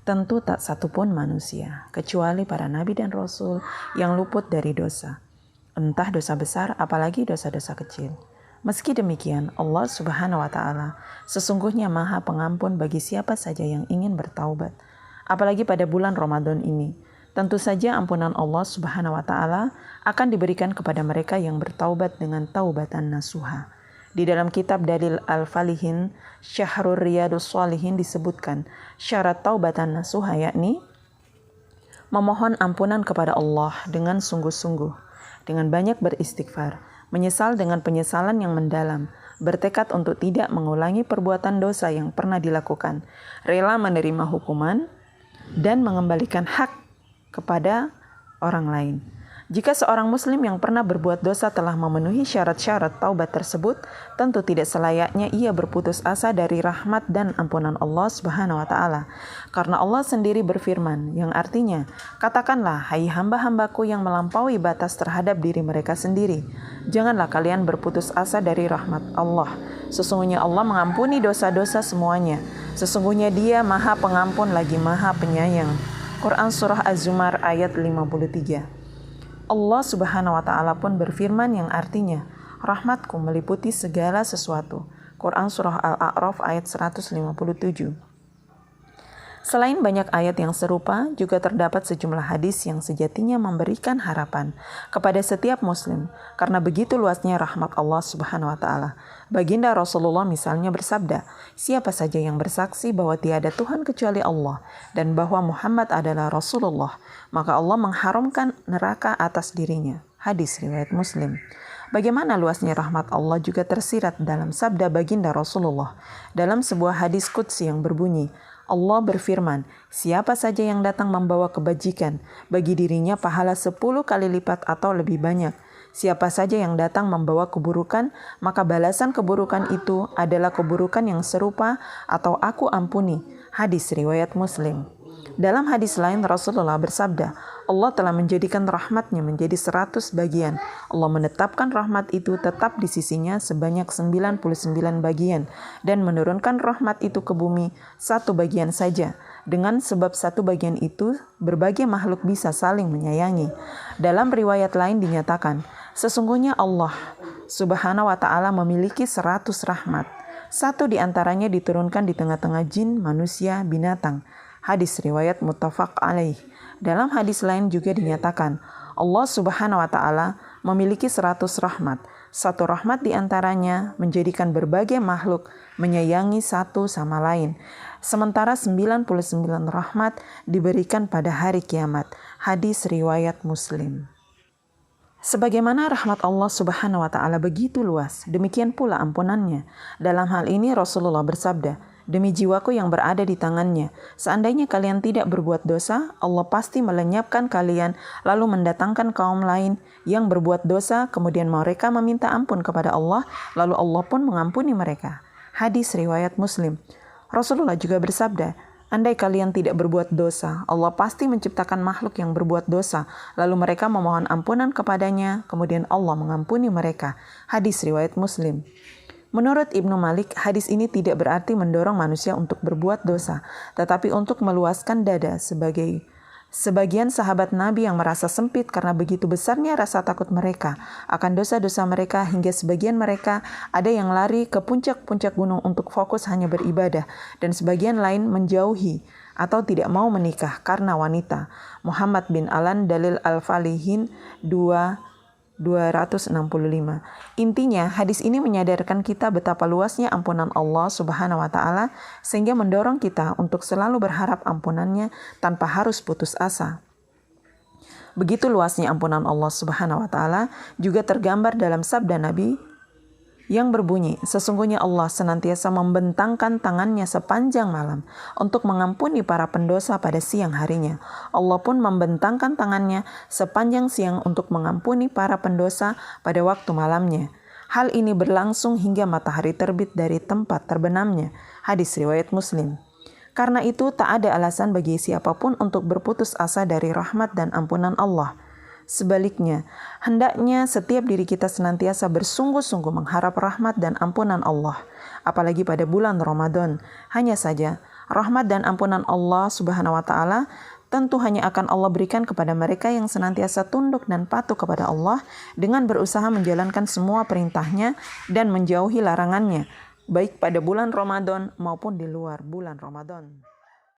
Tentu tak satupun manusia, kecuali para nabi dan rasul yang luput dari dosa. Entah dosa besar, apalagi dosa-dosa kecil. Meski demikian, Allah Subhanahu wa Ta'ala sesungguhnya Maha Pengampun bagi siapa saja yang ingin bertaubat. Apalagi pada bulan Ramadan ini, tentu saja ampunan Allah Subhanahu wa Ta'ala akan diberikan kepada mereka yang bertaubat dengan taubatan nasuha. Di dalam kitab Dalil Al-Falihin, Syahrul Riyadus Shalihin disebutkan syarat taubatan nasuha, yakni memohon ampunan kepada Allah dengan sungguh-sungguh, dengan banyak beristighfar, menyesal dengan penyesalan yang mendalam, bertekad untuk tidak mengulangi perbuatan dosa yang pernah dilakukan, rela menerima hukuman, dan mengembalikan hak kepada orang lain. Jika seorang muslim yang pernah berbuat dosa telah memenuhi syarat-syarat taubat tersebut, tentu tidak selayaknya ia berputus asa dari rahmat dan ampunan Allah Subhanahu wa Ta'ala. Karena Allah sendiri berfirman, yang artinya, katakanlah, hai hamba-hambaku yang melampaui batas terhadap diri mereka sendiri, janganlah kalian berputus asa dari rahmat Allah. Sesungguhnya Allah mengampuni dosa-dosa semuanya. Sesungguhnya Dia Maha Pengampun lagi Maha Penyayang. Quran Surah Az-Zumar ayat 53. Allah Subhanahu wa Ta'ala pun berfirman yang artinya, rahmatku meliputi segala sesuatu. Quran Surah Al-A'raf ayat 157. Selain banyak ayat yang serupa, juga terdapat sejumlah hadis yang sejatinya memberikan harapan kepada setiap muslim, karena begitu luasnya rahmat Allah Subhanahu wa Ta'ala. Baginda Rasulullah misalnya bersabda, siapa saja yang bersaksi bahwa tiada Tuhan kecuali Allah dan bahwa Muhammad adalah Rasulullah, maka Allah mengharamkan neraka atas dirinya. Hadis riwayat Muslim. Bagaimana luasnya rahmat Allah juga tersirat dalam sabda baginda Rasulullah dalam sebuah hadis qudsi yang berbunyi, Allah berfirman, siapa saja yang datang membawa kebajikan, bagi dirinya pahala 10 kali lipat atau lebih banyak. Siapa saja yang datang membawa keburukan, maka balasan keburukan itu adalah keburukan yang serupa atau aku ampuni. Hadis riwayat Muslim. Dalam hadis lain Rasulullah bersabda, Allah telah menjadikan rahmatnya menjadi 100 bagian. Allah menetapkan rahmat itu tetap di sisinya sebanyak 99 bagian dan menurunkan rahmat itu ke bumi 1 bagian saja. Dengan sebab 1 bagian itu, berbagai makhluk bisa saling menyayangi. Dalam riwayat lain dinyatakan, sesungguhnya Allah Subhanahu wa Ta'ala memiliki 100 rahmat. 1 di antaranya diturunkan di tengah-tengah jin, manusia, binatang. Hadis riwayat muttafaq alaih. Dalam hadis lain juga dinyatakan, Allah Subhanahu wa Ta'ala memiliki 100 rahmat. 1 rahmat di antaranya menjadikan berbagai makhluk menyayangi satu sama lain. Sementara 99 rahmat diberikan pada hari kiamat. Hadis riwayat Muslim. Sebagaimana rahmat Allah Subhanahu wa Ta'ala begitu luas, demikian pula ampunannya. Dalam hal ini Rasulullah bersabda, demi jiwaku yang berada di tangannya, seandainya kalian tidak berbuat dosa, Allah pasti melenyapkan kalian, lalu mendatangkan kaum lain yang berbuat dosa, kemudian mereka meminta ampun kepada Allah, lalu Allah pun mengampuni mereka. Hadis riwayat Muslim. Rasulullah juga bersabda, andai kalian tidak berbuat dosa, Allah pasti menciptakan makhluk yang berbuat dosa, lalu mereka memohon ampunan kepadanya, kemudian Allah mengampuni mereka. Hadis riwayat Muslim. Menurut Ibnu Malik, hadis ini tidak berarti mendorong manusia untuk berbuat dosa, tetapi untuk meluaskan dada sebagian sahabat Nabi yang merasa sempit karena begitu besarnya rasa takut mereka akan dosa-dosa mereka hingga sebagian mereka ada yang lari ke puncak-puncak gunung untuk fokus hanya beribadah dan sebagian lain menjauhi atau tidak mau menikah karena wanita. Muhammad bin Alan, Dalil Al-Falihin 265. Intinya, hadis ini menyadarkan kita betapa luasnya ampunan Allah Subhanahu wa Ta'ala sehingga mendorong kita untuk selalu berharap ampunannya tanpa harus putus asa. Begitu luasnya ampunan Allah Subhanahu wa Ta'ala juga tergambar dalam sabda Nabi yang berbunyi, sesungguhnya Allah senantiasa membentangkan tangannya sepanjang malam untuk mengampuni para pendosa pada siang harinya. Allah pun membentangkan tangannya sepanjang siang untuk mengampuni para pendosa pada waktu malamnya. Hal ini berlangsung hingga matahari terbit dari tempat terbenamnya. Hadis riwayat Muslim. Karena itu tak ada alasan bagi siapapun untuk berputus asa dari rahmat dan ampunan Allah. Sebaliknya, hendaknya setiap diri kita senantiasa bersungguh-sungguh mengharap rahmat dan ampunan Allah, apalagi pada bulan Ramadan. Hanya saja, Rahmat dan ampunan Allah Subhanahu wa taala tentu hanya akan Allah berikan kepada mereka yang senantiasa tunduk dan patuh kepada Allah dengan berusaha menjalankan semua perintahnya dan menjauhi larangannya, baik pada bulan Ramadan maupun di luar bulan Ramadan.